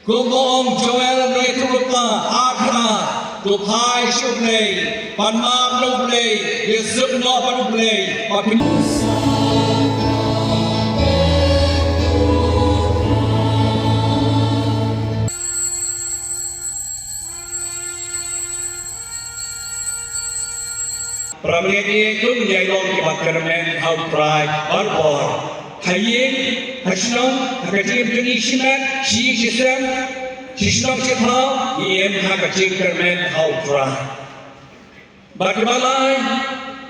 Gomong Joel Neturupa Akna Dupai Shublay Panmam Nublay Yusupno Panublay Pramedi itu menjadi kebatkermen outcry or Hayyin, Hashnom, Hakatim Tunishman, Shi Shisam, Shishnom Shithal, Yem Hakatim Kermen outcry. Bagaimana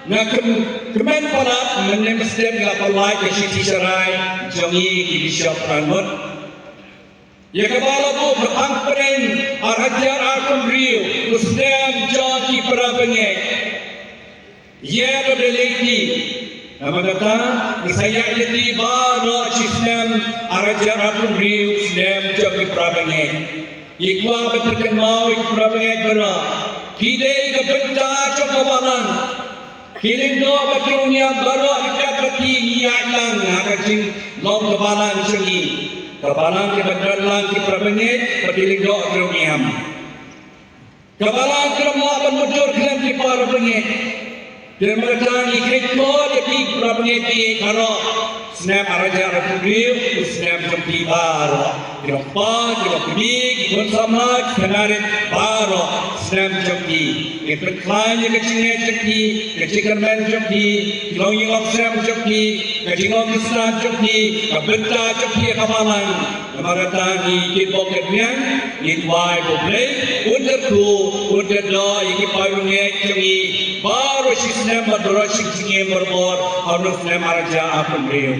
kemen palat menemestem gapalai ke Siti Sarai, Jongi di Bishop Ranmut. Ya kepala bu berangkering arajar akum riu, Muslim Jongi Prabengek. Ya berdeleki. Nama kata, saya jadi baru Islam arajar akum riu Islam Jongi Prabengek. Ikwa berterken mau ik Prabengek berat. Kidai kebenta cokabalan. Kiling do bakiunya baru kita beti niatlang agacing lom kebalan sengi. Kebalan kebetulan ki Prabengek betiling do kiunyam. Kebalan kerana bermuncul kilam ki Prabengek. Dan mereka ikut jadi Prabengek karo Snap arajar akum riu Snap Jongi baru. Kenapa? Kini bersama kenarin baru Snap Jongi. Berkelanya kecilnya Jongi, kecilkan men Jongi, kilongi of Snap Jongi, kecilong Snap Jongi, kebenta Jongi kamalan. Maratani kiboketnya, nitwai boblei, under do, iki payungnya Jongi. Baru si Snap berdorong si berbor, harus Snap arajar akum riu.